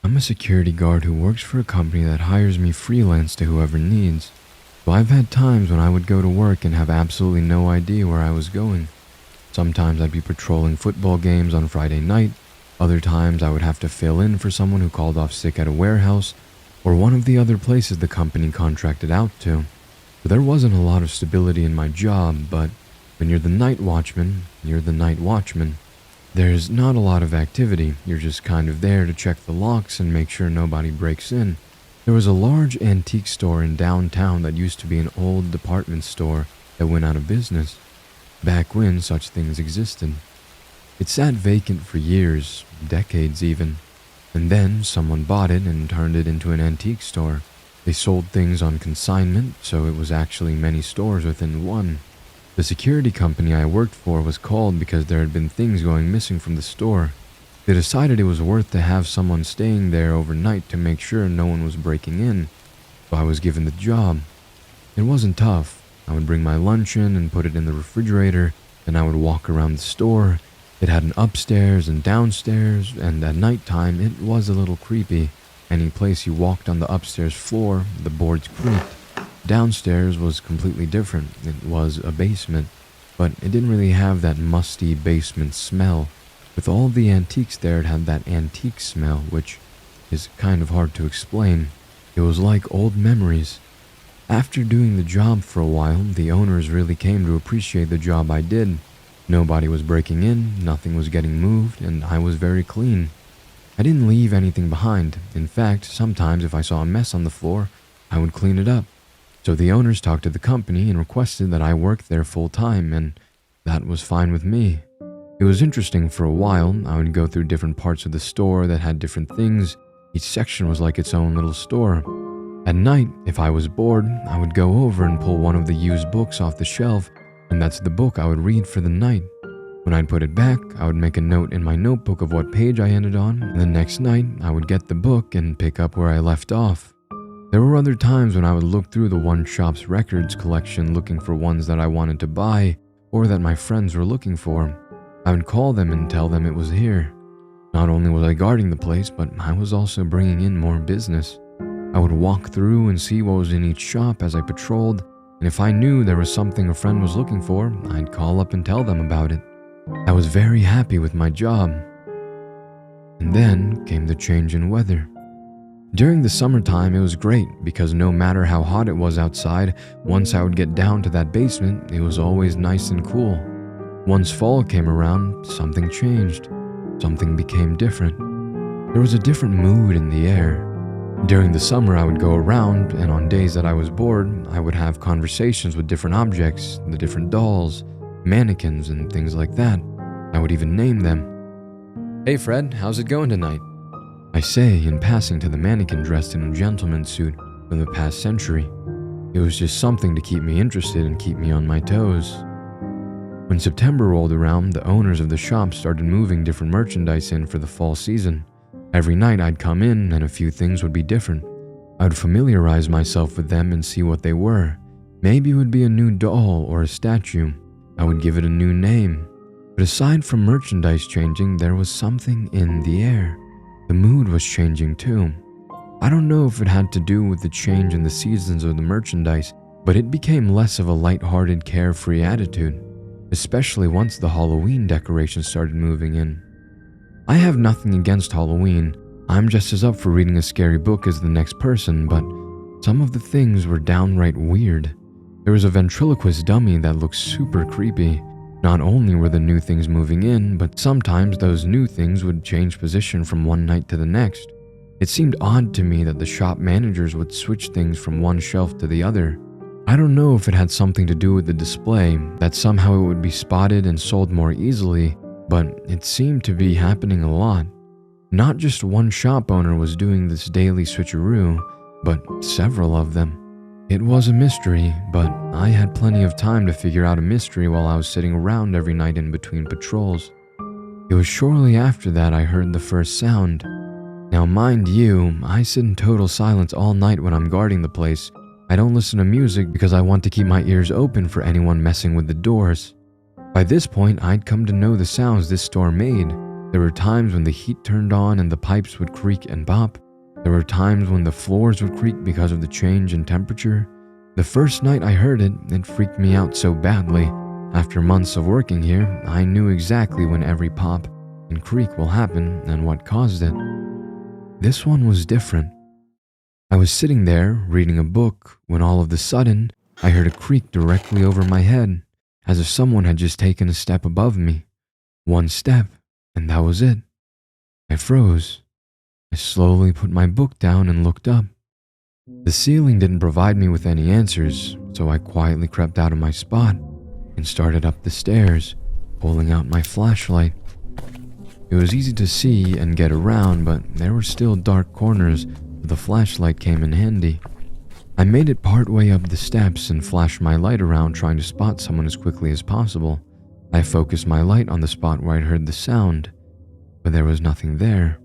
I'm a security guard who works for a company that hires me freelance to whoever needs. So I've had times when I would go to work and have absolutely no idea where I was going. Sometimes I'd be patrolling football games on Friday night. Other times I would have to fill in for someone who called off sick at a warehouse or one of the other places the company contracted out to. So there wasn't a lot of stability in my job, but when you're the night watchman, you're the night watchman. There's not a lot of activity. You're just kind of there to check the locks and make sure nobody breaks in. There was a large antique store in downtown that used to be an old department store that went out of business, back when such things existed. It sat vacant for years, decades even, and then someone bought it and turned it into an antique store. They sold things on consignment, so it was actually many stores within one. The security company I worked for was called because there had been things going missing from the store. They decided it was worth to have someone staying there overnight to make sure no one was breaking in, so I was given the job. It wasn't tough. I would bring my lunch in and put it in the refrigerator, and I would walk around the store. It had an upstairs and downstairs, and at nighttime it was a little creepy. Any place you walked on the upstairs floor, the boards creaked. Downstairs was completely different. It was a basement, but it didn't really have that musty basement smell. With all the antiques there, it had that antique smell, which is kind of hard to explain. It was like old memories. After doing the job for a while, the owners really came to appreciate the job I did. Nobody was breaking in, nothing was getting moved, and I was very clean. I didn't leave anything behind. In fact, sometimes if I saw a mess on the floor, I would clean it up. So the owners talked to the company and requested that I work there full time, and that was fine with me. It was interesting for a while. I would go through different parts of the store that had different things. Each section was like its own little store. At night, if I was bored, I would go over and pull one of the used books off the shelf, and that's the book I would read for the night. When I'd put it back, I would make a note in my notebook of what page I ended on, and the next night, I would get the book and pick up where I left off. There were other times when I would look through the one shop's records collection looking for ones that I wanted to buy or that my friends were looking for. I would call them and tell them it was here. Not only was I guarding the place, but I was also bringing in more business. I would walk through and see what was in each shop as I patrolled, and if I knew there was something a friend was looking for, I'd call up and tell them about it. I was very happy with my job. And then came the change in weather. During the summertime, it was great because no matter how hot it was outside, once I would get down to that basement, it was always nice and cool. Once fall came around, something changed. Something became different. There was a different mood in the air. During the summer, I would go around, and on days that I was bored, I would have conversations with different objects, the different dolls, mannequins, and things like that. I would even name them. "Hey Fred, how's it going tonight?" I say in passing to the mannequin dressed in a gentleman's suit from the past century. It was just something to keep me interested and keep me on my toes. When September rolled around, the owners of the shop started moving different merchandise in for the fall season. Every night I'd come in and a few things would be different. I'd familiarize myself with them and see what they were. Maybe it would be a new doll or a statue. I would give it a new name. But aside from merchandise changing, there was something in the air. The mood was changing too. I don't know if it had to do with the change in the seasons of the merchandise, but it became less of a lighthearted, carefree attitude, especially once the Halloween decorations started moving in. I have nothing against Halloween. I'm just as up for reading a scary book as the next person, but some of the things were downright weird. There was a ventriloquist dummy that looked super creepy. Not only were the new things moving in, but sometimes those new things would change position from one night to the next. It seemed odd to me that the shop managers would switch things from one shelf to the other. I don't know if it had something to do with the display, that somehow it would be spotted and sold more easily, but it seemed to be happening a lot. Not just one shop owner was doing this daily switcheroo, but several of them. It was a mystery, but I had plenty of time to figure out a mystery while I was sitting around every night in between patrols. It was shortly after that I heard the first sound. Now mind you, I sit in total silence all night when I'm guarding the place. I don't listen to music because I want to keep my ears open for anyone messing with the doors. By this point, I'd come to know the sounds this store made. There were times when the heat turned on and the pipes would creak and pop. There were times when the floors would creak because of the change in temperature. The first night I heard it, it freaked me out so badly. After months of working here, I knew exactly when every pop and creak will happen and what caused it. This one was different. I was sitting there reading a book when all of a sudden I heard a creak directly over my head, as if someone had just taken a step above me. One step, and that was it. I froze. I slowly put my book down and looked up. The ceiling didn't provide me with any answers, so I quietly crept out of my spot and started up the stairs, pulling out my flashlight. It was easy to see and get around, but there were still dark corners where the flashlight came in handy. I made it partway up the steps and flashed my light around, trying to spot someone as quickly as possible. I focused my light on the spot where I'd heard the sound, but there was nothing there.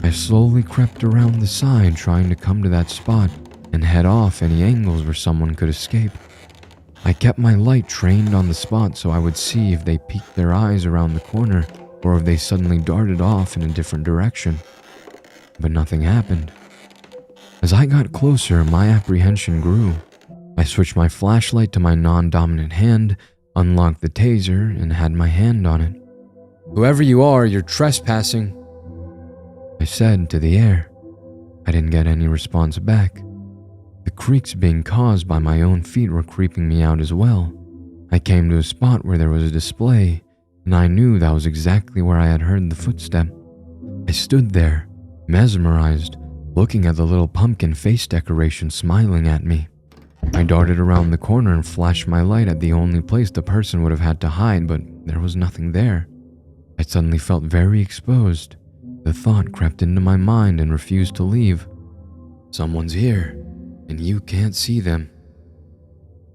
I slowly crept around the side, trying to come to that spot and head off any angles where someone could escape. I kept my light trained on the spot so I would see if they peeked their eyes around the corner or if they suddenly darted off in a different direction. But nothing happened. As I got closer, my apprehension grew. I switched my flashlight to my non-dominant hand, unlocked the taser, and had my hand on it. "Whoever you are, you're trespassing," I said to the air. I didn't get any response back. The creaks being caused by my own feet were creeping me out as well. I came to a spot where there was a display, and I knew that was exactly where I had heard the footstep. I stood there, mesmerized, looking at the little pumpkin face decoration smiling at me. I darted around the corner and flashed my light at the only place the person would have had to hide, but there was nothing there. I suddenly felt very exposed. The thought crept into my mind and refused to leave. Someone's here, and you can't see them.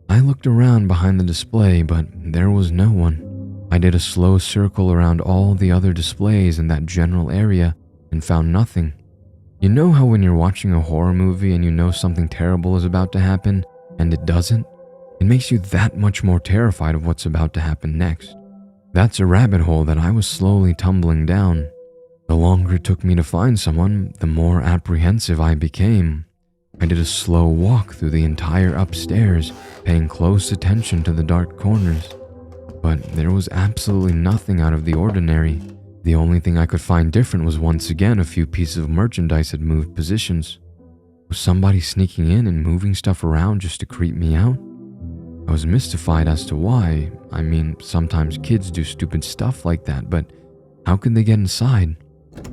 I looked around behind the display, but there was no one. I did a slow circle around all the other displays in that general area and found nothing. You know how when you're watching a horror movie and you know something terrible is about to happen, and it doesn't? It makes you that much more terrified of what's about to happen next. That's a rabbit hole that I was slowly tumbling down. The longer it took me to find someone, the more apprehensive I became. I did a slow walk through the entire upstairs, paying close attention to the dark corners. But there was absolutely nothing out of the ordinary. The only thing I could find different was once again a few pieces of merchandise had moved positions. Was somebody sneaking in and moving stuff around just to creep me out? I was mystified as to why. I mean, sometimes kids do stupid stuff like that, but how could they get inside?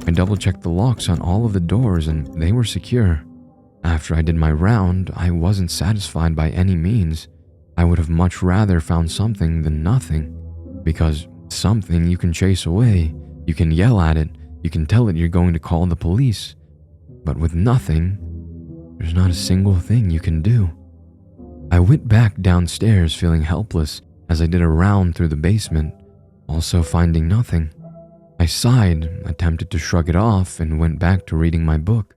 I double-checked the locks on all of the doors and they were secure. After I did my round, I wasn't satisfied by any means. I would have much rather found something than nothing, because something you can chase away, you can yell at it, you can tell it you're going to call the police. But with nothing, there's not a single thing you can do. I went back downstairs feeling helpless as I did a round through the basement, also finding nothing. I sighed, attempted to shrug it off, and went back to reading my book.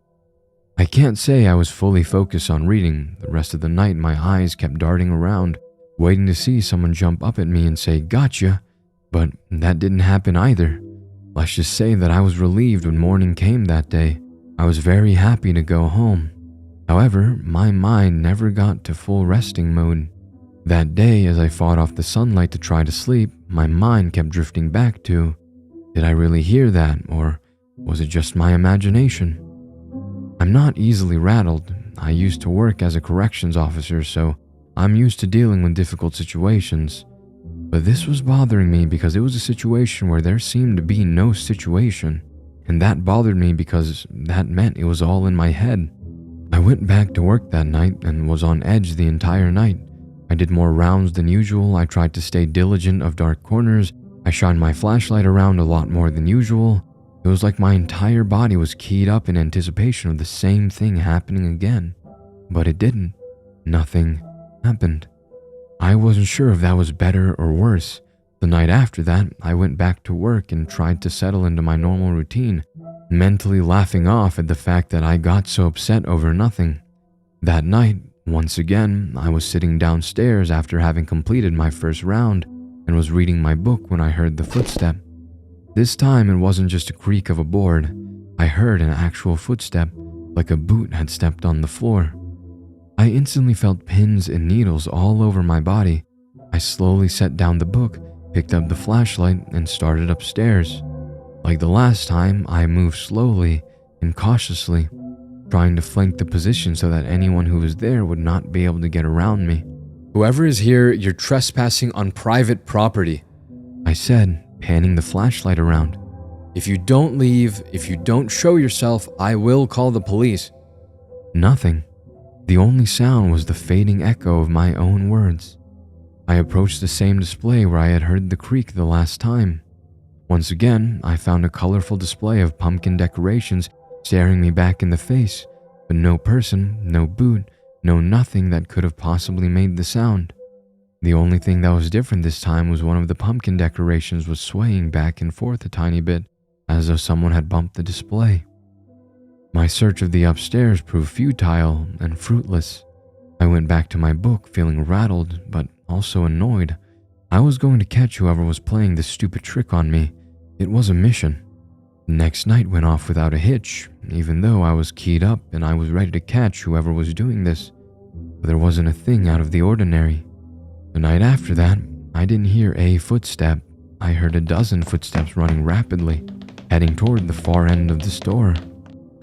I can't say I was fully focused on reading. The rest of the night, my eyes kept darting around, waiting to see someone jump up at me and say, "Gotcha!" But that didn't happen either. Let's just say that I was relieved when morning came that day. I was very happy to go home. However, my mind never got to full resting mode. That day, as I fought off the sunlight to try to sleep, my mind kept drifting back to, did I really hear that, or was it just my imagination? I'm not easily rattled. I used to work as a corrections officer, so I'm used to dealing with difficult situations. But this was bothering me because it was a situation where there seemed to be no situation, and that bothered me because that meant it was all in my head. I went back to work that night and was on edge the entire night. I did more rounds than usual. I tried to stay diligent of dark corners. I shined my flashlight around a lot more than usual. It was like my entire body was keyed up in anticipation of the same thing happening again. But it didn't. Nothing happened. I wasn't sure if that was better or worse. The night after that, I went back to work and tried to settle into my normal routine, mentally laughing off at the fact that I got so upset over nothing. That night, once again, I was sitting downstairs after having completed my first round and was reading my book when I heard the footstep. This time it wasn't just a creak of a board. I heard an actual footstep, like a boot had stepped on the floor. I instantly felt pins and needles all over my body. I slowly set down the book, picked up the flashlight, and started upstairs. Like the last time, I moved slowly and cautiously, trying to flank the position so that anyone who was there would not be able to get around me. "Whoever is here, you're trespassing on private property," I said, panning the flashlight around. "If you don't leave, if you don't show yourself, I will call the police." Nothing. The only sound was the fading echo of my own words. I approached the same display where I had heard the creak the last time. Once again, I found a colorful display of pumpkin decorations staring me back in the face, but no person, no boot, no nothing that could have possibly made the sound. The only thing that was different this time was one of the pumpkin decorations was swaying back and forth a tiny bit, as though someone had bumped the display. My search of the upstairs proved futile and fruitless. I went back to my book feeling rattled, but also annoyed. I was going to catch whoever was playing this stupid trick on me. It was a mission. The next night went off without a hitch, even though I was keyed up and I was ready to catch whoever was doing this. But there wasn't a thing out of the ordinary. The night after that, I didn't hear a footstep. I heard a dozen footsteps running rapidly, heading toward the far end of the store.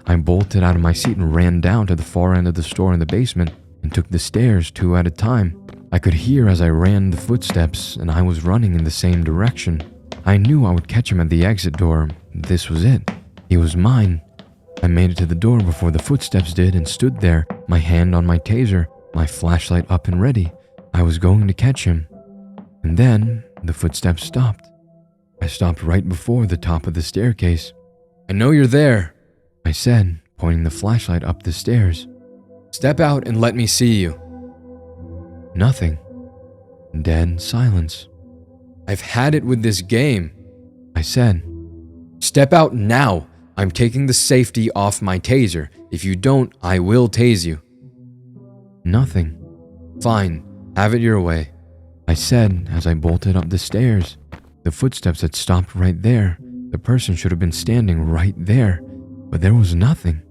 I bolted out of my seat and ran down to the far end of the store in the basement and took the stairs 2 at a time. I could hear as I ran the footsteps, and I was running in the same direction. I knew I would catch him at the exit door. This was it. He was mine. I made it to the door before the footsteps did and stood there, my hand on my taser, my flashlight up and ready. I was going to catch him. And then the footsteps stopped. I stopped right before the top of the staircase. "I know you're there," I said, pointing the flashlight up the stairs. "Step out and let me see you." Nothing. Dead silence. "I've had it with this game," I said. "Step out now. I'm taking the safety off my taser. If you don't, I will tase you." Nothing. "Fine, have it your way," I said as I bolted up the stairs. The footsteps had stopped right there. The person should have been standing right there, but there was nothing.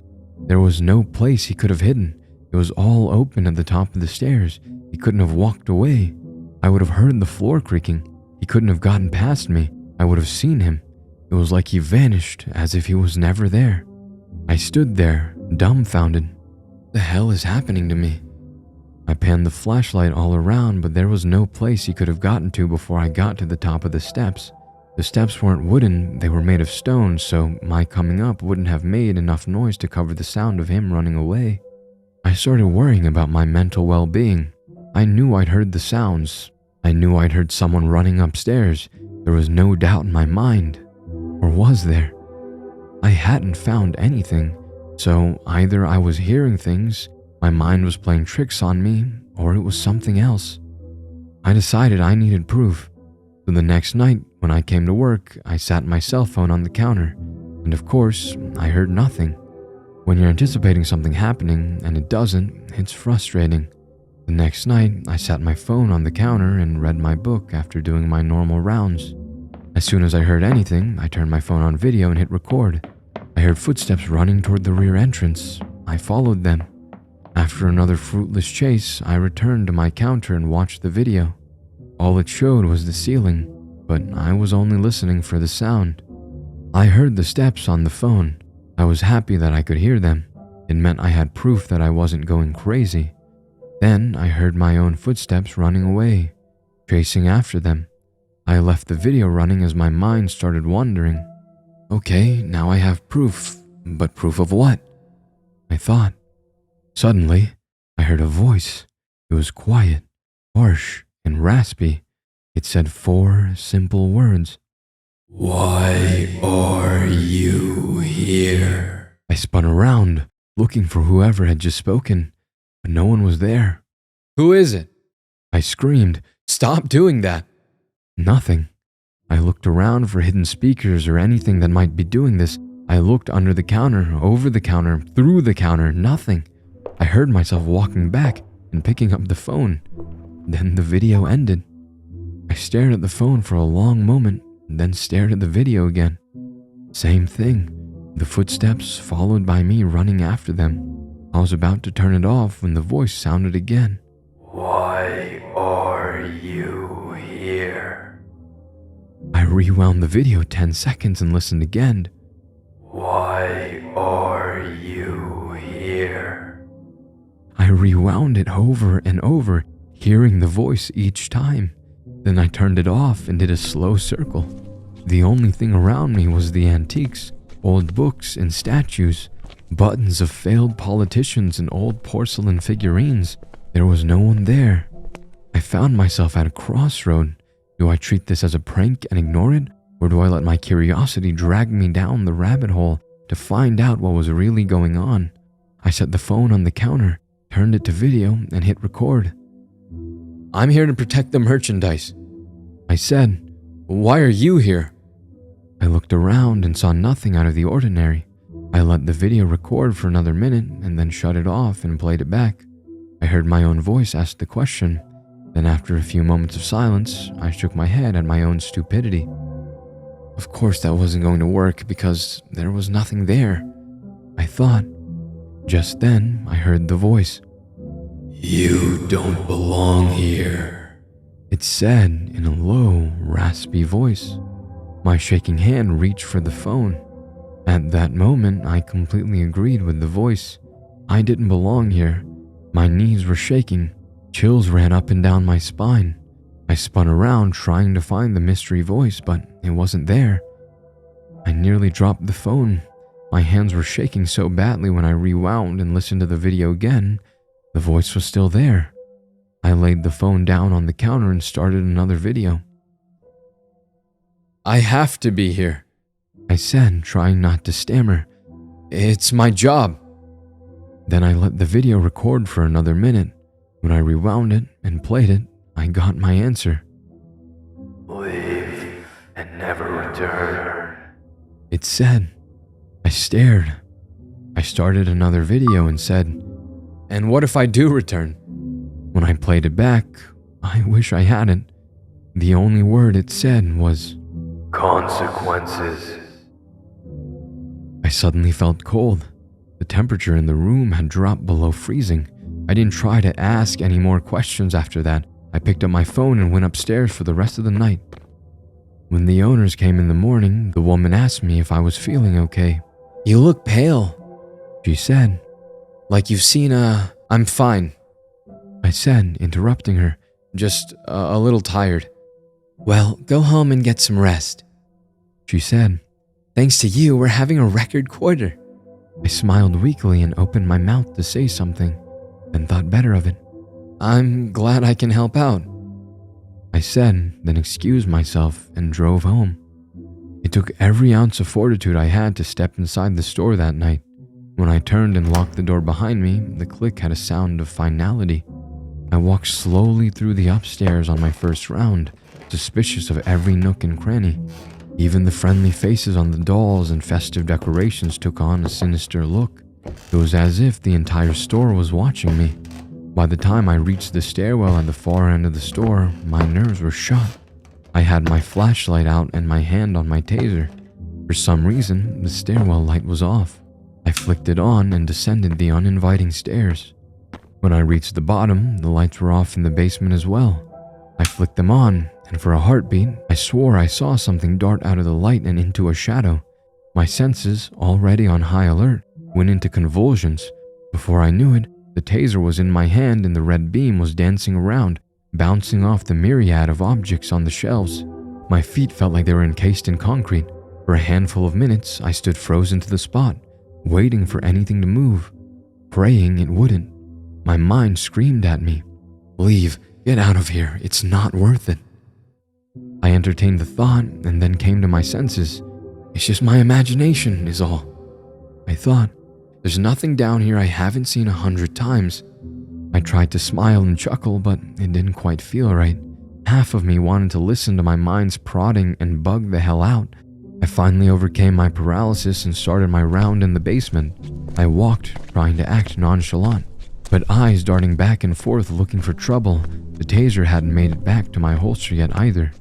There was no place he could have hidden. It was all open at the top of the stairs. He couldn't have walked away. I would have heard the floor creaking. He couldn't have gotten past me. I would have seen him. It was like he vanished, as if he was never there. I stood there, dumbfounded. What the hell is happening to me? I panned the flashlight all around, but there was no place he could have gotten to before I got to the top of the steps. The steps weren't wooden, they were made of stone, so my coming up wouldn't have made enough noise to cover the sound of him running away. I started worrying about my mental well-being. I knew I'd heard the sounds. I knew I'd heard someone running upstairs. There was no doubt in my mind. Or was there? I hadn't found anything, so either I was hearing things, my mind was playing tricks on me, or it was something else. I decided I needed proof. So the next night, when I came to work, I sat my cell phone on the counter, and of course, I heard nothing. When you're anticipating something happening and it doesn't, it's frustrating. The next night, I sat my phone on the counter and read my book after doing my normal rounds. As soon as I heard anything, I turned my phone on video and hit record. I heard footsteps running toward the rear entrance. I followed them. After another fruitless chase, I returned to my counter and watched the video. All it showed was the ceiling, but I was only listening for the sound. I heard the steps on the phone. I was happy that I could hear them. It meant I had proof that I wasn't going crazy. Then I heard my own footsteps running away, chasing after them. I left the video running as my mind started wondering. Okay, now I have proof, but proof of what? I thought. Suddenly, I heard a voice. It was quiet, harsh, and raspy. It said 4 simple words. Why are you here? I spun around, looking for whoever had just spoken, but no one was there. "Who is it?" I screamed. "Stop doing that." Nothing. I looked around for hidden speakers or anything that might be doing this. I looked under the counter, over the counter, through the counter, nothing. I heard myself walking back and picking up the phone. Then the video ended. I stared at the phone for a long moment, then stared at the video again. Same thing. The footsteps followed by me running after them. I was about to turn it off when the voice sounded again. Why are you here? I rewound the video 10 seconds and listened again. Why are you here? I rewound it over and over, hearing the voice each time. Then I turned it off and did a slow circle. The only thing around me was the antiques, old books and statues, buttons of failed politicians and old porcelain figurines. There was no one there. I found myself at a crossroad. Do I treat this as a prank and ignore it? Or do I let my curiosity drag me down the rabbit hole to find out what was really going on? I set the phone on the counter, turned it to video, and hit record. I'm here to protect the merchandise, I said. Why are you here? I looked around and saw nothing out of the ordinary. I let the video record for another minute and then shut it off and played it back. I heard my own voice ask the question. Then after a few moments of silence, I shook my head at my own stupidity. Of course that wasn't going to work because there was nothing there, I thought. Just then, I heard the voice. You don't belong here. It said in a low, raspy voice. My shaking hand reached for the phone. At that moment, I completely agreed with the voice. I didn't belong here. My knees were shaking. Chills ran up and down my spine. I spun around trying to find the mystery voice, but it wasn't there. I nearly dropped the phone. My hands were shaking so badly when I rewound and listened to the video again. The voice was still there. I laid the phone down on the counter and started another video. I have to be here, I said, trying not to stammer. It's my job. Then I let the video record for another minute. When I rewound it and played it, I got my answer. Leave and never return. It said. I stared. I started another video and said, And what if I do return? When I played it back, I wish I hadn't. The only word it said was, Consequences. I suddenly felt cold. The temperature in the room had dropped below freezing. I didn't try to ask any more questions after that. I picked up my phone and went upstairs for the rest of the night. When the owners came in the morning, the woman asked me if I was feeling okay. You look pale, She said. like you've seen I'm fine. I said, interrupting her. Just a little tired. Well, go home and get some rest. She said. Thanks to you, we're having a record quarter. I smiled weakly and opened my mouth to say something, then thought better of it. I'm glad I can help out, I said, then excused myself and drove home. It took every ounce of fortitude I had to step inside the store that night. When I turned and locked the door behind me, the click had a sound of finality. I walked slowly through the upstairs on my first round, suspicious of every nook and cranny. Even the friendly faces on the dolls and festive decorations took on a sinister look. It was as if the entire store was watching me. By the time I reached the stairwell at the far end of the store, my nerves were shot. I had my flashlight out and my hand on my taser. For some reason, the stairwell light was off. I flicked it on and descended the uninviting stairs. When I reached the bottom, the lights were off in the basement as well. I flicked them on, and for a heartbeat, I swore I saw something dart out of the light and into a shadow. My senses, already on high alert, went into convulsions. Before I knew it, the taser was in my hand and the red beam was dancing around, bouncing off the myriad of objects on the shelves. My feet felt like they were encased in concrete. For a handful of minutes, I stood frozen to the spot, waiting for anything to move, praying it wouldn't. My mind screamed at me, "Leave, get out of here, it's not worth it." I entertained the thought and then came to my senses. It's just my imagination is all. I thought, there's nothing down here I haven't seen 100 times. I tried to smile and chuckle, but it didn't quite feel right. Half of me wanted to listen to my mind's prodding and bug the hell out. I finally overcame my paralysis and started my round in the basement. I walked, trying to act nonchalant, but eyes darting back and forth looking for trouble. The taser hadn't made it back to my holster yet either.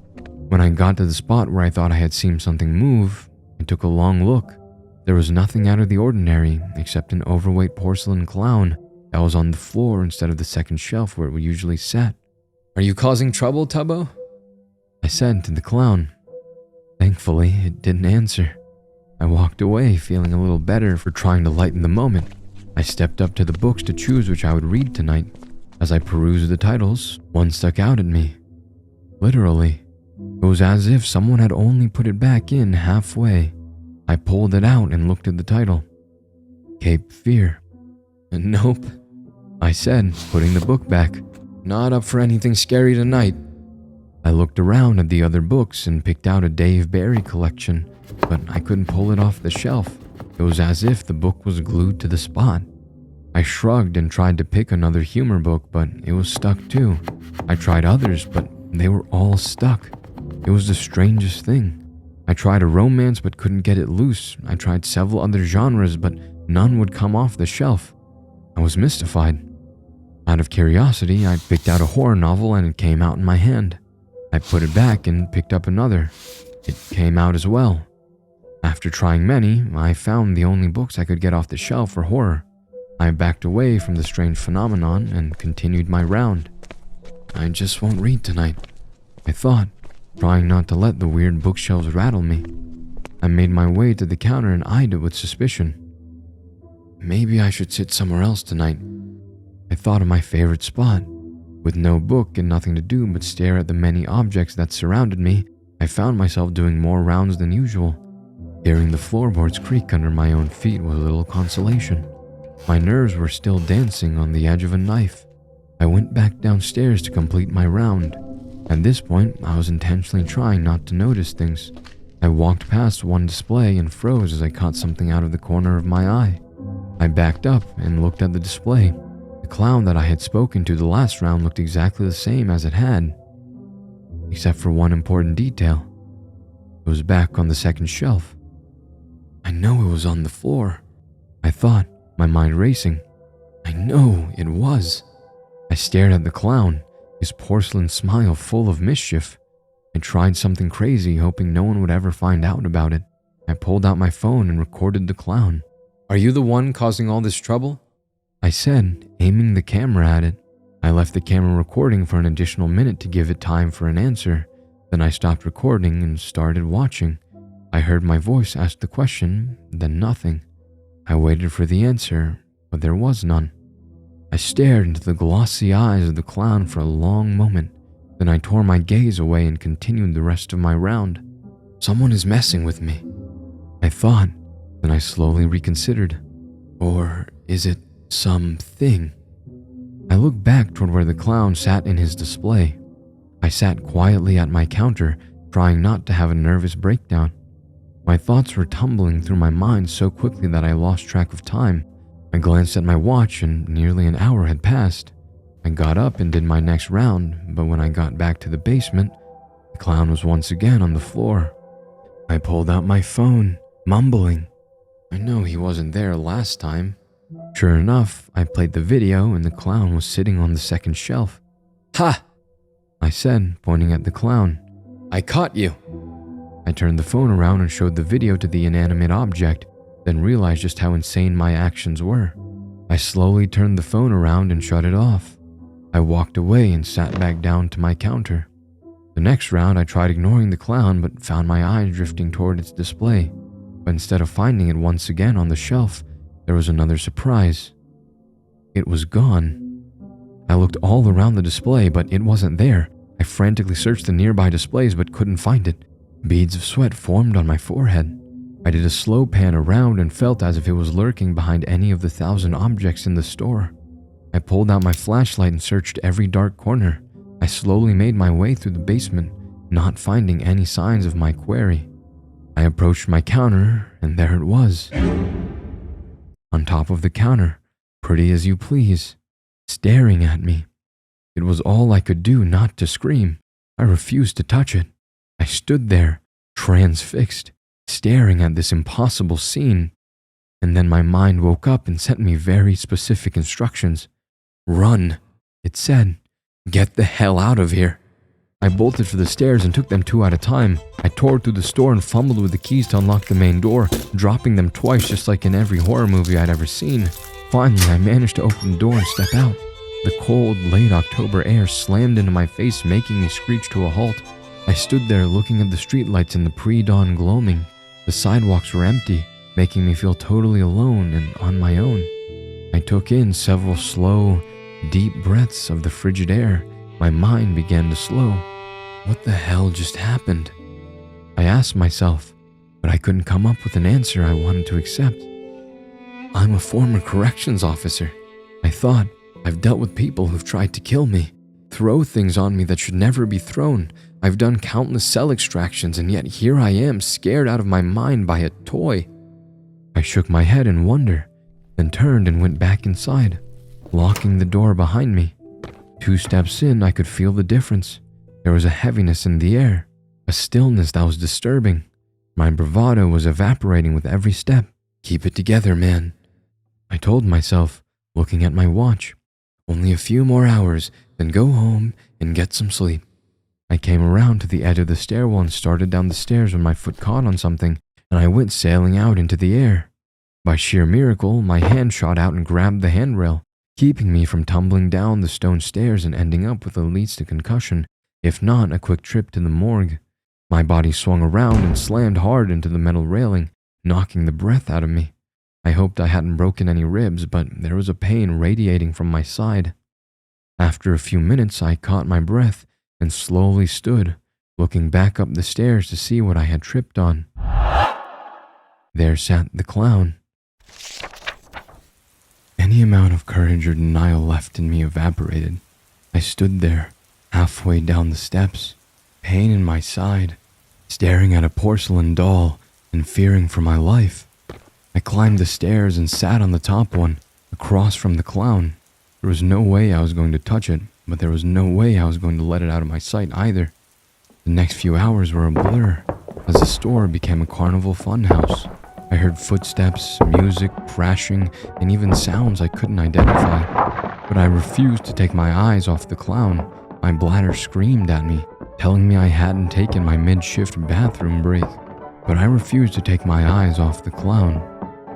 When I got to the spot where I thought I had seen something move, I took a long look. There was nothing out of the ordinary except an overweight porcelain clown that was on the floor instead of the second shelf where it would usually sit. Are you causing trouble, Tubbo? I said to the clown. Thankfully, it didn't answer. I walked away feeling a little better for trying to lighten the moment. I stepped up to the books to choose which I would read tonight. As I perused the titles, one stuck out at me. Literally, it was as if someone had only put it back in halfway. I pulled it out and looked at the title. Cape Fear. Nope, I said, putting the book back. not up for anything scary tonight. I looked around at the other books and picked out a Dave Barry collection, but I couldn't pull it off the shelf. It was as if the book was glued to the spot. I shrugged and tried to pick another humor book, but it was stuck too. I tried others, but they were all stuck. It was the strangest thing. I tried a romance but couldn't get it loose. I tried several other genres, but none would come off the shelf. I was mystified. Out of curiosity, I picked out a horror novel and it came out in my hand. I put it back and picked up another. It came out as well. After trying many, I found the only books I could get off the shelf were horror. I backed away from the strange phenomenon and continued my round. I just won't read tonight, I thought, trying not to let the weird bookshelves rattle me. I made my way to the counter and eyed it with suspicion. Maybe I should sit somewhere else tonight. I thought of my favorite spot. With no book and nothing to do but stare at the many objects that surrounded me, I found myself doing more rounds than usual. Hearing the floorboards creak under my own feet was a little consolation. My nerves were still dancing on the edge of a knife. I went back downstairs to complete my round. At this point, I was intentionally trying not to notice things. I walked past one display and froze as I caught something out of the corner of my eye. I backed up and looked at the display. The clown that I had spoken to the last round looked exactly the same as it had, except for one important detail. It was back on the second shelf. I know it was on the floor, I thought, my mind racing. I know it was. I stared at the clown, his porcelain smile full of mischief. I tried something crazy, hoping no one would ever find out about it. I pulled out my phone and recorded the clown. Are you the one causing all this trouble? I said, aiming the camera at it. I left the camera recording for an additional minute to give it time for an answer. Then I stopped recording and started watching. I heard my voice ask the question, then nothing. I waited for the answer, but there was none. I stared into the glossy eyes of the clown for a long moment. Then I tore my gaze away and continued the rest of my round. Someone is messing with me, I thought. Then I slowly reconsidered. Or is it something? I looked back toward where the clown sat in his display. I sat quietly at my counter, trying not to have a nervous breakdown. My thoughts were tumbling through my mind so quickly that I lost track of time. I glanced at my watch and nearly an hour had passed. I got up and did my next round, but when I got back to the basement, the clown was once again on the floor. I pulled out my phone, mumbling. I know he wasn't there last time. Sure enough, I played the video and the clown was sitting on the second shelf. Ha! I said, pointing at the clown. I caught you. I turned the phone around and showed the video to the inanimate object, then realized just how insane my actions were. I slowly turned the phone around and shut it off. I walked away and sat back down to my counter. The next round, I tried ignoring the clown but found my eyes drifting toward its display. But instead of finding it once again on the shelf, there was another surprise. It was gone. I looked all around the display, but it wasn't there. I frantically searched the nearby displays but couldn't find it. Beads of sweat formed on my forehead. I did a slow pan around and felt as if it was lurking behind any of the 1,000 objects in the store. I pulled out my flashlight and searched every dark corner. I slowly made my way through the basement, not finding any signs of my quarry. I approached my counter, and there it was. On top of the counter, pretty as you please, staring at me. It was all I could do not to scream. I refused to touch it. I stood there, transfixed, staring at this impossible scene. And then my mind woke up and sent me very specific instructions. Run, it said. Get the hell out of here. I bolted for the stairs and took them two at a time. I tore through the store and fumbled with the keys to unlock the main door, dropping them twice just like in every horror movie I'd ever seen. Finally, I managed to open the door and step out. The cold, late October air slammed into my face, making me screech to a halt. I stood there looking at the streetlights in the pre-dawn gloaming. The sidewalks were empty, making me feel totally alone and on my own. I took in several slow, deep breaths of the frigid air. My mind began to slow. What the hell just happened? I asked myself, but I couldn't come up with an answer I wanted to accept. I'm a former corrections officer. I thought, I've dealt with people who've tried to kill me, throw things on me that should never be thrown. I've done countless cell extractions, and yet here I am, scared out of my mind by a toy. I shook my head in wonder, then turned and went back inside, locking the door behind me. 2 steps in, I could feel the difference. There was a heaviness in the air, a stillness that was disturbing. My bravado was evaporating with every step. Keep it together, man, I told myself, looking at my watch. Only a few more hours, then go home and get some sleep. I came around to the edge of the stairwell and started down the stairs when my foot caught on something, and I went sailing out into the air. By sheer miracle, my hand shot out and grabbed the handrail, keeping me from tumbling down the stone stairs and ending up with at least a concussion, if not a quick trip to the morgue. My body swung around and slammed hard into the metal railing, knocking the breath out of me. I hoped I hadn't broken any ribs, but there was a pain radiating from my side. After a few minutes, I caught my breath and slowly stood, looking back up the stairs to see what I had tripped on. There sat the clown. Any amount of courage or denial left in me evaporated. I stood there, halfway down the steps, pain in my side, staring at a porcelain doll and fearing for my life. I climbed the stairs and sat on the top one, across from the clown. There was no way I was going to touch it, but there was no way I was going to let it out of my sight either. The next few hours were a blur, as the store became a carnival funhouse. I heard footsteps, music, crashing, and even sounds I couldn't identify. But I refused to take my eyes off the clown. My bladder screamed at me, telling me I hadn't taken my mid-shift bathroom break. But I refused to take my eyes off the clown.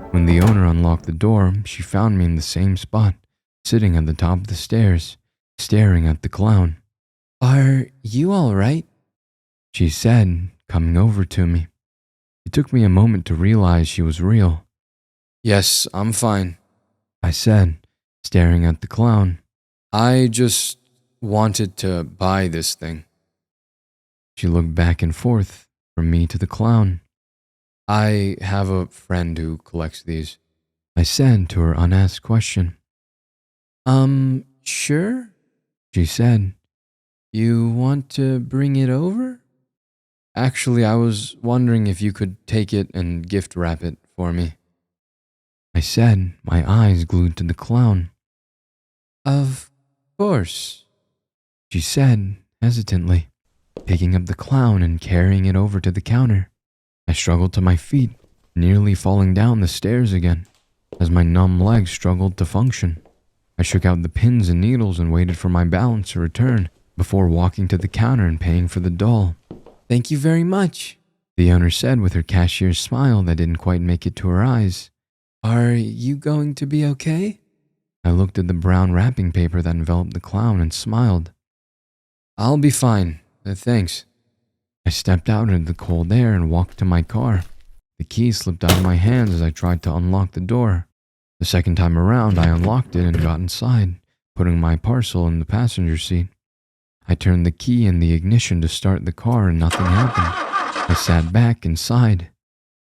When the owner unlocked the door, she found me in the same spot, sitting at the top of the stairs, staring at the clown. Are you all right? She said, coming over to me. It took me a moment to realize she was real. Yes, I'm fine, I said, staring at the clown. I just wanted to buy this thing. She looked back and forth, from me to the clown. I have a friend who collects these, I said to her unasked question. Sure? She said. You want to bring it over? Actually, I was wondering if you could take it and gift wrap it for me. I said, my eyes glued to the clown. Of course, she said, hesitantly, picking up the clown and carrying it over to the counter. I struggled to my feet, nearly falling down the stairs again, as my numb legs struggled to function. I shook out the pins and needles and waited for my balance to return before walking to the counter and paying for the doll. Thank you very much, the owner said with her cashier's smile that didn't quite make it to her eyes. Are you going to be okay? I looked at the brown wrapping paper that enveloped the clown and smiled. I'll be fine, thanks. I stepped out into the cold air and walked to my car. The key slipped out of my hands as I tried to unlock the door. The second time around, I unlocked it and got inside, putting my parcel in the passenger seat. I turned the key in the ignition to start the car and nothing happened. I sat back inside.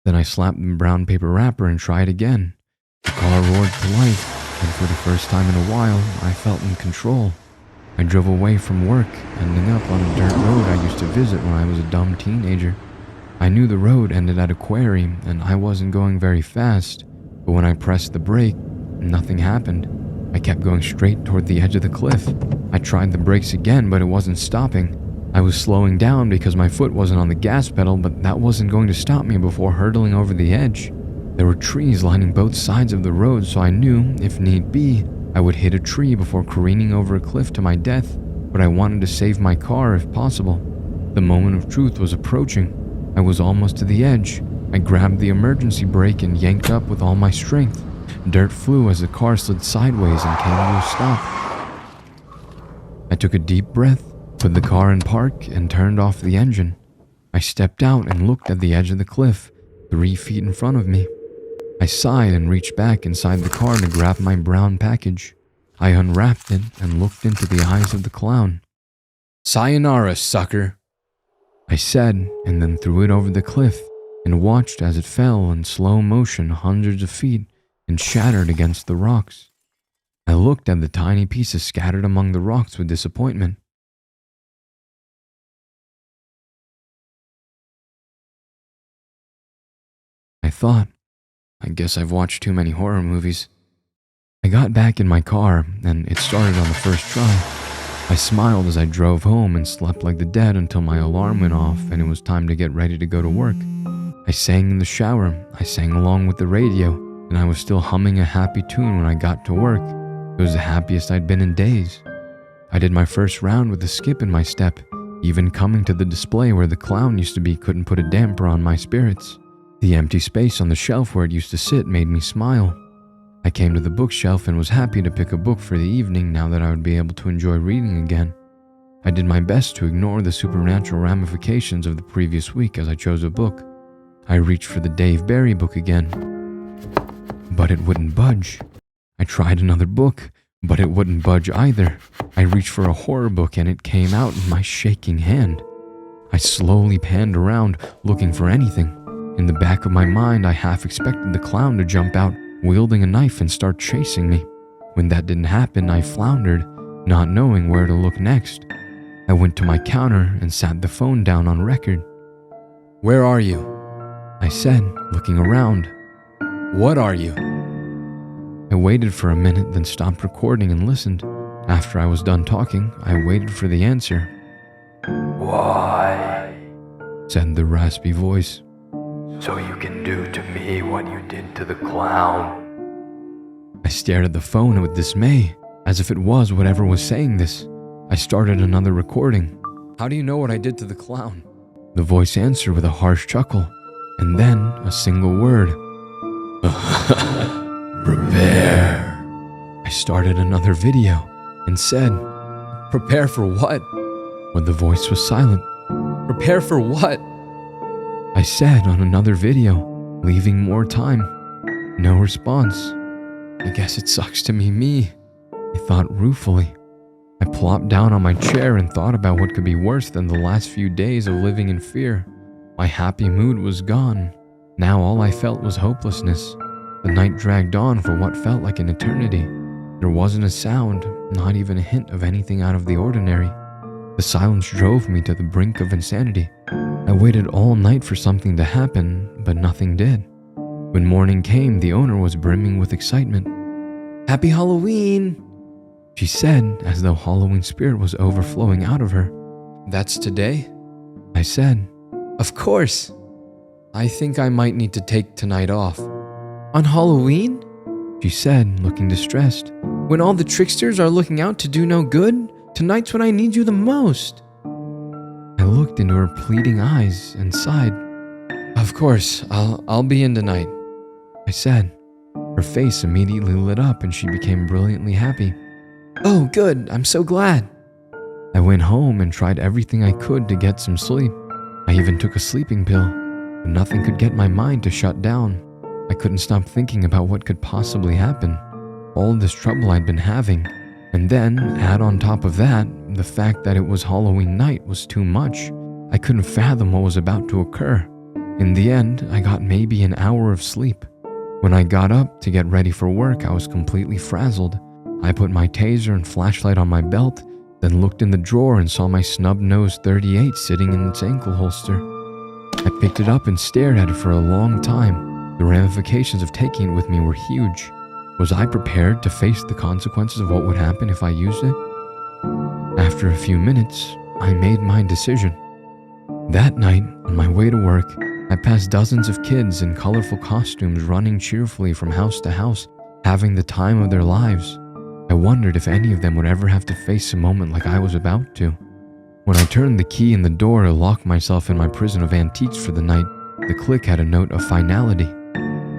Then I slapped the brown paper wrapper and tried again. The car roared to life, and for the first time in a while, I felt in control. I drove away from work, ending up on a dirt road I used to visit when I was a dumb teenager. I knew the road ended at a quarry, and I wasn't going very fast, but when I pressed the brake, nothing happened. I kept going straight toward the edge of the cliff. I tried the brakes again, but it wasn't stopping. I was slowing down because my foot wasn't on the gas pedal, but that wasn't going to stop me before hurtling over the edge. There were trees lining both sides of the road, so I knew, if need be, I would hit a tree before careening over a cliff to my death. but I wanted to save my car if possible. The moment of truth was approaching. I was almost to the edge. I grabbed the emergency brake and yanked up with all my strength. Dirt flew as the car slid sideways and came to a stop. I took a deep breath, put the car in park, and turned off the engine. I stepped out and looked at the edge of the cliff, 3 feet in front of me. I sighed and reached back inside the car to grab my brown package. I unwrapped it and looked into the eyes of the clown. "Sayonara, sucker," I said, and then threw it over the cliff and watched as it fell in slow motion hundreds of feet and shattered against the rocks. I looked at the tiny pieces scattered among the rocks with disappointment. I thought, I guess I've watched too many horror movies. I got back in my car and it started on the first try. I smiled as I drove home and slept like the dead until my alarm went off and it was time to get ready to go to work. I sang in the shower, I sang along with the radio, and I was still humming a happy tune when I got to work. It was the happiest I'd been in days. I did my first round with a skip in my step. Even coming to the display where the clown used to be couldn't put a damper on my spirits. The empty space on the shelf where it used to sit made me smile. I came to the bookshelf and was happy to pick a book for the evening now that I would be able to enjoy reading again. I did my best to ignore the supernatural ramifications of the previous week as I chose a book. I reached for the Dave Barry book again, but it wouldn't budge. I tried another book, but it wouldn't budge either. I reached for a horror book and it came out in my shaking hand. I slowly panned around, looking for anything. In the back of my mind, I half expected the clown to jump out, wielding a knife and start chasing me. When that didn't happen, I floundered, not knowing where to look next. I went to my counter and sat the phone down on record. "Where are you?" I said, looking around. "What are you?" I waited for a minute, then stopped recording and listened. After I was done talking, I waited for the answer. Why? Said the raspy voice. So you can do to me what you did to the clown. I stared at the phone with dismay, as if it was whatever was saying this. I started another recording. "How do you know what I did to the clown?" The voice answered with a harsh chuckle, and then a single word. Prepare. I started another video and said, "Prepare for what?" but the voice was silent. "Prepare for what?" I said on another video, leaving more time. No response. I guess it sucks to be me, I thought ruefully. I plopped down on my chair and thought about what could be worse than the last few days of living in fear. My happy mood was gone. Now all I felt was hopelessness. The night dragged on for what felt like an eternity. There wasn't a sound, not even a hint of anything out of the ordinary. The silence drove me to the brink of insanity. I waited all night for something to happen, but nothing did. When morning came, the owner was brimming with excitement. Happy Halloween! She said, as though Halloween spirit was overflowing out of her. "That's today?" I said. "Of course. I think I might need to take tonight off." On Halloween? She said, looking distressed. When all the tricksters are looking out to do no good? Tonight's when I need you the most. I looked into her pleading eyes and sighed. "Of course, I'll be in tonight," I said. Her face immediately lit up and she became brilliantly happy. Oh, good. I'm so glad. I went home and tried everything I could to get some sleep. I even took a sleeping pill, but nothing could get my mind to shut down. I couldn't stop thinking about what could possibly happen. All this trouble I'd been having. And then, add on top of that, the fact that it was Halloween night was too much. I couldn't fathom what was about to occur. In the end, I got maybe an hour of sleep. When I got up to get ready for work, I was completely frazzled. I put my taser and flashlight on my belt, then looked in the drawer and saw my snub-nosed .38 sitting in its ankle holster. I picked it up and stared at it for a long time. The ramifications of taking it with me were huge. Was I prepared to face the consequences of what would happen if I used it? After a few minutes, I made my decision. That night, on my way to work, I passed dozens of kids in colorful costumes running cheerfully from house to house, having the time of their lives. I wondered if any of them would ever have to face a moment like I was about to. When I turned the key in the door to lock myself in my prison of antiques for the night, the click had a note of finality.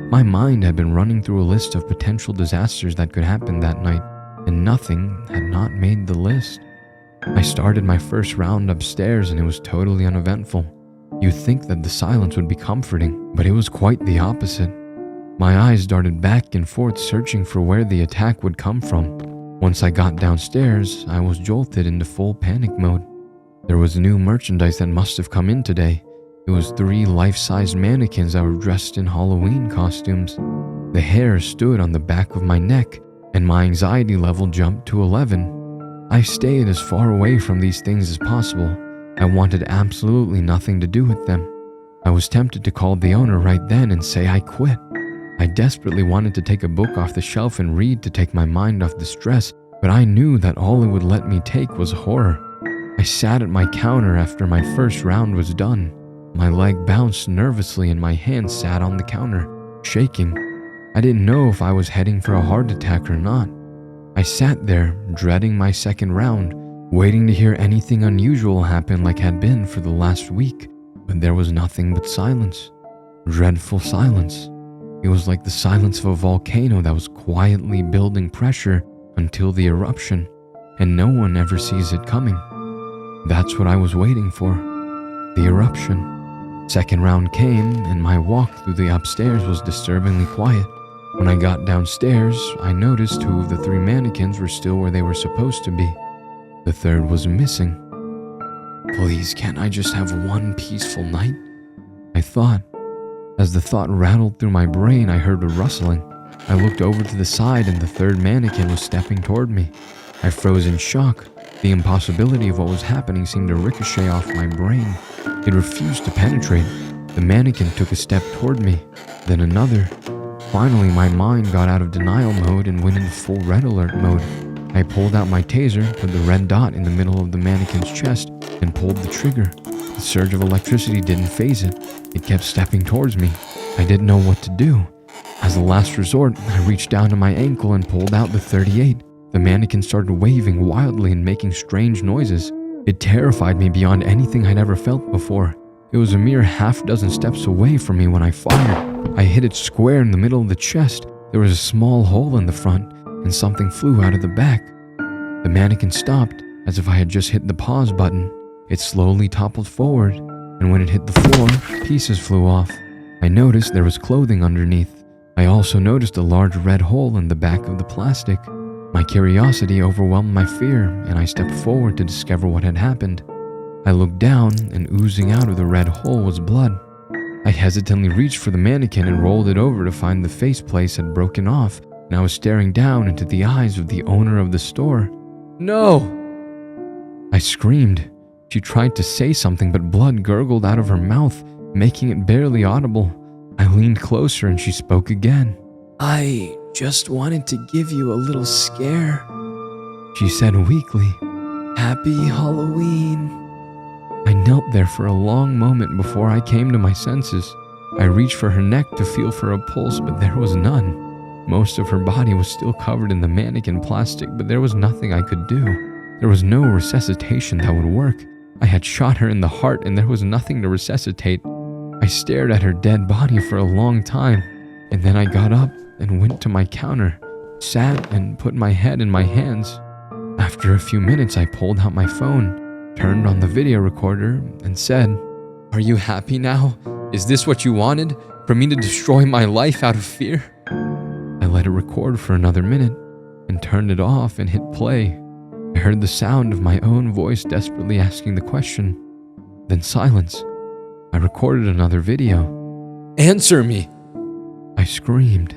My mind had been running through a list of potential disasters that could happen that night, and nothing had not made the list. I started my first round upstairs and it was totally uneventful. You'd think that the silence would be comforting, but it was quite the opposite. My eyes darted back and forth searching for where the attack would come from. Once I got downstairs, I was jolted into full panic mode. There was new merchandise that must have come in today. It was 3 life-sized mannequins that were dressed in Halloween costumes. The hair stood on the back of my neck, and my anxiety level jumped to 11. I stayed as far away from these things as possible. I wanted absolutely nothing to do with them. I was tempted to call the owner right then and say I quit. I desperately wanted to take a book off the shelf and read to take my mind off the stress, but I knew that all it would let me take was horror. I sat at my counter after my first round was done. My leg bounced nervously and my hand sat on the counter, shaking. I didn't know if I was heading for a heart attack or not. I sat there, dreading my second round, waiting to hear anything unusual happen like had been for the last week, but there was nothing but silence. Dreadful silence. It was like the silence of a volcano that was quietly building pressure until the eruption, and no one ever sees it coming. That's what I was waiting for. The eruption. Second round came, and my walk through the upstairs was disturbingly quiet. When I got downstairs, I noticed 2 of the 3 mannequins were still where they were supposed to be. The third was missing. Please, can't I just have one peaceful night? I thought. As the thought rattled through my brain, I heard a rustling. I looked over to the side and the third mannequin was stepping toward me. I froze in shock. The impossibility of what was happening seemed to ricochet off my brain. It refused to penetrate. The mannequin took a step toward me, then another. Finally, my mind got out of denial mode and went into full red alert mode. I pulled out my taser, put the red dot in the middle of the mannequin's chest, and pulled the trigger. The surge of electricity didn't faze it. It kept stepping towards me. I didn't know what to do. As a last resort, I reached down to my ankle and pulled out the .38. The mannequin started waving wildly and making strange noises. It terrified me beyond anything I'd ever felt before. It was a mere half-dozen steps away from me when I fired. I hit it square in the middle of the chest. There was a small hole in the front, and something flew out of the back. The mannequin stopped, as if I had just hit the pause button. It slowly toppled forward, and when it hit the floor, pieces flew off. I noticed there was clothing underneath. I also noticed a large red hole in the back of the plastic. My curiosity overwhelmed my fear, and I stepped forward to discover what had happened. I looked down, and oozing out of the red hole was blood. I hesitantly reached for the mannequin and rolled it over to find the faceplate had broken off, and I was staring down into the eyes of the owner of the store. "No!" I screamed. She tried to say something, but blood gurgled out of her mouth, making it barely audible. I leaned closer and she spoke again. "I just wanted to give you a little scare," she said weakly. "Happy Halloween." I knelt there for a long moment before I came to my senses. I reached for her neck to feel for a pulse, but there was none. Most of her body was still covered in the mannequin plastic, but there was nothing I could do. There was no resuscitation that would work. I had shot her in the heart and there was nothing to resuscitate. I stared at her dead body for a long time, and then I got up and went to my counter, sat and put my head in my hands. After a few minutes, I pulled out my phone, turned on the video recorder, and said, "Are you happy now? Is this what you wanted? For me to destroy my life out of fear?" I let it record for another minute and turned it off and hit play. I heard the sound of my own voice desperately asking the question, then silence. I recorded another video. "Answer me!" I screamed.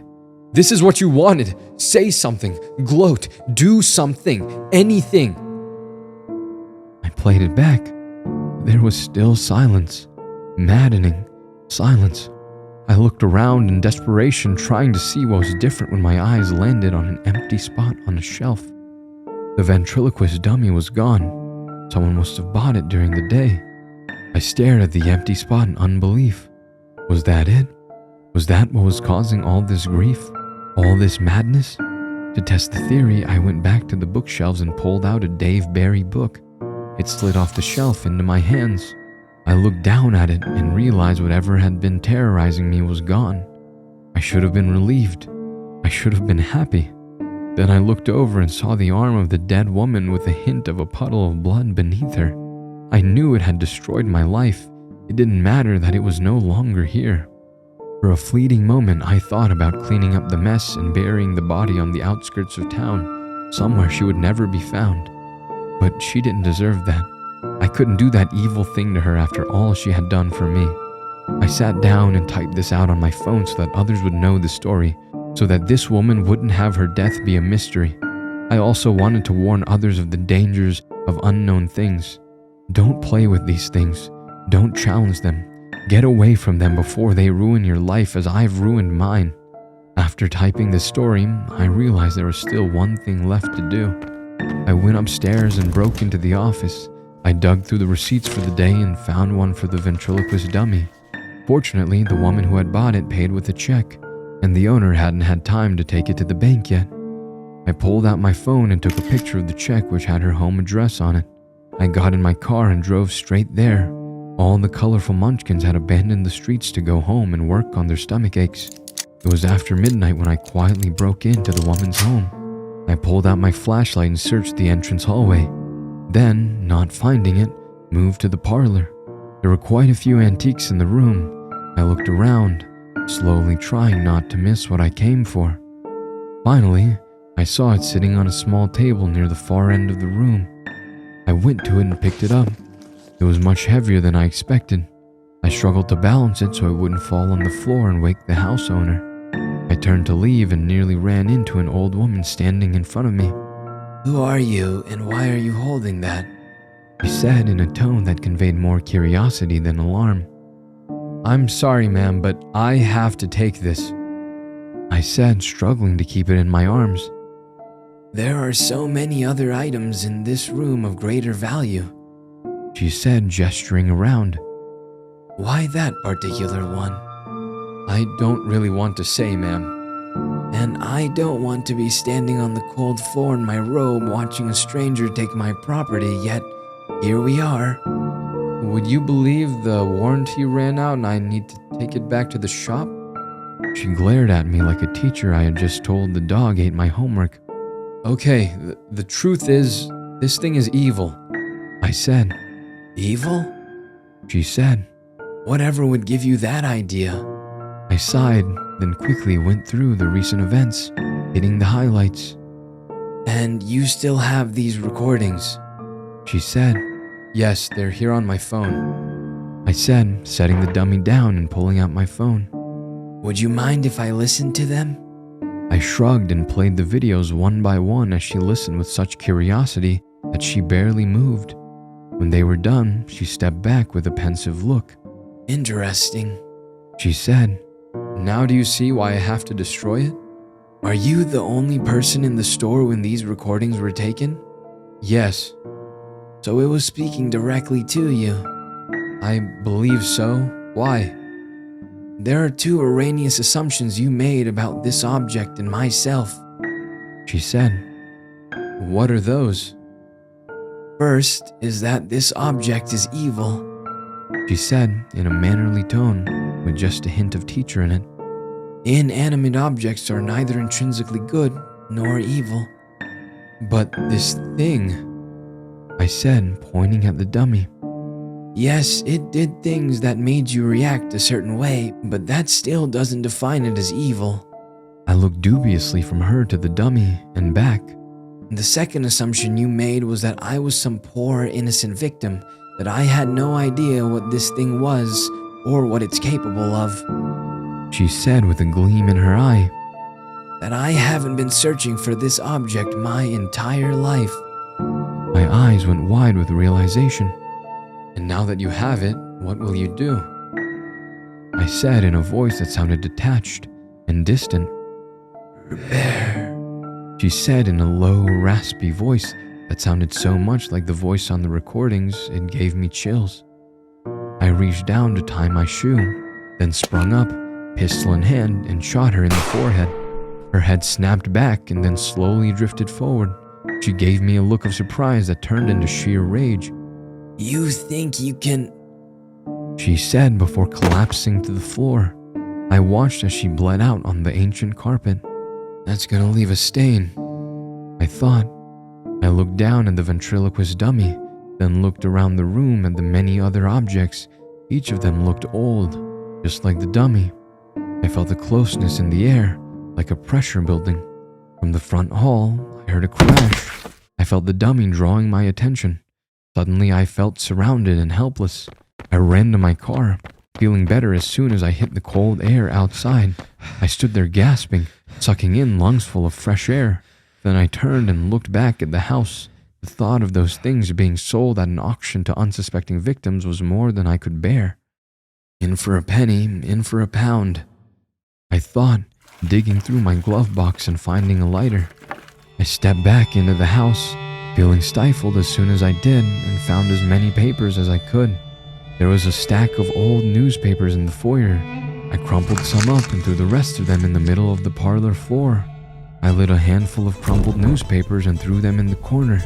"This is what you wanted. Say something, gloat, do something, anything." I played it back. There was still silence, maddening silence. I looked around in desperation, trying to see what was different when my eyes landed on an empty spot on a shelf. The ventriloquist dummy was gone. Someone must have bought it during the day. I stared at the empty spot in unbelief. Was that it? Was that what was causing all this grief? All this madness? To test the theory, I went back to the bookshelves and pulled out a Dave Barry book. It slid off the shelf into my hands. I looked down at it and realized whatever had been terrorizing me was gone. I should have been relieved. I should have been happy. Then I looked over and saw the arm of the dead woman with a hint of a puddle of blood beneath her. I knew it had destroyed my life. It didn't matter that it was no longer here. For a fleeting moment, I thought about cleaning up the mess and burying the body on the outskirts of town, somewhere she would never be found. But she didn't deserve that. I couldn't do that evil thing to her after all she had done for me. I sat down and typed this out on my phone so that others would know the story, so that this woman wouldn't have her death be a mystery. I also wanted to warn others of the dangers of unknown things. Don't play with these things. Don't challenge them. Get away from them before they ruin your life as I've ruined mine. After typing this story, I realized there was still one thing left to do. I went upstairs and broke into the office. I dug through the receipts for the day and found one for the ventriloquist dummy. Fortunately, the woman who had bought it paid with a check, and the owner hadn't had time to take it to the bank yet. I pulled out my phone and took a picture of the check, which had her home address on it. I got in my car and drove straight there. All the colorful munchkins had abandoned the streets to go home and work on their stomach aches. It was after midnight when I quietly broke into the woman's home. I pulled out my flashlight and searched the entrance hallway. Then, not finding it, moved to the parlor. There were quite a few antiques in the room. I looked around, slowly trying not to miss what I came for. Finally, I saw it sitting on a small table near the far end of the room. I went to it and picked it up. It was much heavier than I expected. I struggled to balance it so it wouldn't fall on the floor and wake the house owner. I turned to leave and nearly ran into an old woman standing in front of me. Who are you and why are you holding that? She said in a tone that conveyed more curiosity than alarm. I'm sorry, ma'am, but I have to take this, I said, struggling to keep it in my arms. There are so many other items in this room of greater value, she said, gesturing around. Why that particular one? I don't really want to say, ma'am. And I don't want to be standing on the cold floor in my robe watching a stranger take my property, yet here we are. Would you believe the warranty ran out and I need to take it back to the shop? She glared at me like a teacher I had just told the dog ate my homework. Okay, the truth is, this thing is evil, I said. Evil? She said. Whatever would give you that idea? I sighed, then quickly went through the recent events, hitting the highlights. And you still have these recordings? She said. Yes, they're here on my phone, I said, setting the dummy down and pulling out my phone. Would you mind if I listened to them? I shrugged and played the videos one by one as she listened with such curiosity that she barely moved. When they were done, she stepped back with a pensive look. Interesting, she said. Now do you see why I have to destroy it? Are you the only person in the store when these recordings were taken? Yes. So it was speaking directly to you? I believe so. Why? There are two erroneous assumptions you made about this object and myself, she said. What are those? First is that this object is evil, she said in a mannerly tone with just a hint of teacher in it. Inanimate objects are neither intrinsically good nor evil. But this thing, I said, pointing at the dummy. Yes, it did things that made you react a certain way, but that still doesn't define it as evil. I looked dubiously from her to the dummy and back. The second assumption you made was that I was some poor innocent victim, that I had no idea what this thing was or what it's capable of. She said with a gleam in her eye. That I haven't been searching for this object my entire life. My eyes went wide with realization. And now that you have it, what will you do? I said in a voice that sounded detached and distant. Repair, she said in a low, raspy voice that sounded so much like the voice on the recordings it gave me chills. I reached down to tie my shoe, then sprung up, pistol in hand, and shot her in the forehead. Her head snapped back and then slowly drifted forward. She gave me a look of surprise that turned into sheer rage. You think you can... She said before collapsing to the floor. I watched as she bled out on the ancient carpet. That's gonna leave a stain, I thought. I looked down at the ventriloquist dummy, then looked around the room at the many other objects. Each of them looked old, just like the dummy. I felt a closeness in the air, like a pressure building. From the front hall, I heard a crash. I felt the dummy drawing my attention. Suddenly, I felt surrounded and helpless. I ran to my car, feeling better as soon as I hit the cold air outside. I stood there gasping, sucking in lungs full of fresh air. Then I turned and looked back at the house. The thought of those things being sold at an auction to unsuspecting victims was more than I could bear. In for a penny, in for a pound, I thought, digging through my glove box and finding a lighter. I stepped back into the house, feeling stifled as soon as I did, and found as many papers as I could. There was a stack of old newspapers in the foyer. I crumpled some up and threw the rest of them in the middle of the parlor floor. I lit a handful of crumpled newspapers and threw them in the corner.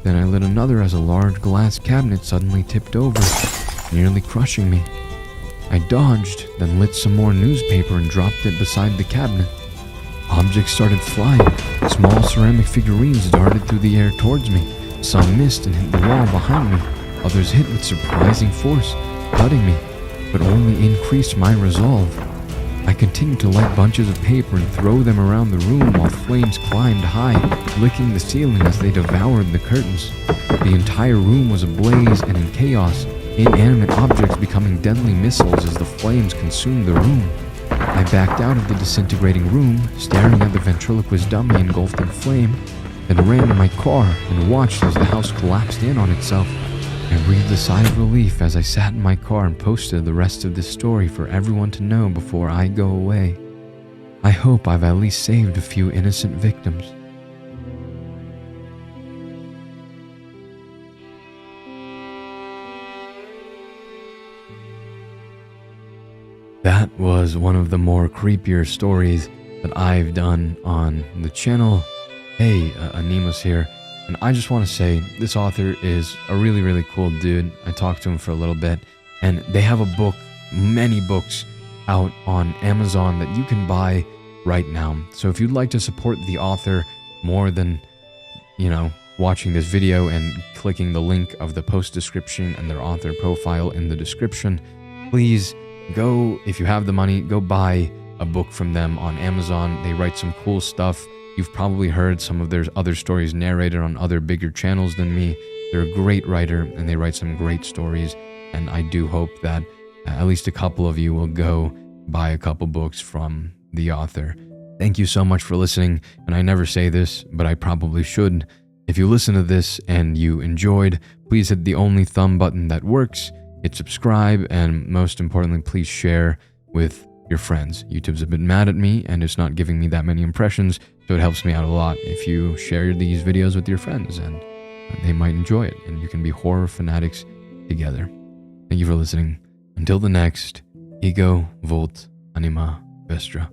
Then I lit another as a large glass cabinet suddenly tipped over, nearly crushing me. I dodged, then lit some more newspaper and dropped it beside the cabinet. Objects started flying. Small ceramic figurines darted through the air towards me. Some missed and hit the wall behind me. Others hit with surprising force, cutting me, but only increased my resolve. I continued to light bunches of paper and throw them around the room while flames climbed high, licking the ceiling as they devoured the curtains. The entire room was ablaze and in chaos, inanimate objects becoming deadly missiles as the flames consumed the room. I backed out of the disintegrating room, staring at the ventriloquist dummy engulfed in flame, then ran to my car and watched as the house collapsed in on itself. I breathed a sigh of relief as I sat in my car and posted the rest of this story for everyone to know before I go away. I hope I've at least saved a few innocent victims. That was one of the more creepier stories that I've done on the channel. Hey, Animas here. And I just want to say, this author is a really, really cool dude. I talked to him for a little bit, and they have a book, many books, out on Amazon that you can buy right now. So if you'd like to support the author more than, watching this video and clicking the link of the post description and their author profile in the description, please go, if you have the money, go buy a book from them on Amazon. They write some cool stuff. You've probably heard some of their other stories narrated on other bigger channels than me. They're a great writer and they write some great stories. And I do hope that at least a couple of you will go buy a couple books from the author. Thank you so much for listening. And I never say this, but I probably should. If you listen to this and you enjoyed, please hit the only thumb button that works. Hit subscribe, and most importantly, please share with your friends. YouTube's a bit mad at me and it's not giving me that many impressions, so it helps me out a lot if you share these videos with your friends, and they might enjoy it and you can be horror fanatics together. Thank you for listening. Until the next, ego volt anima vestra.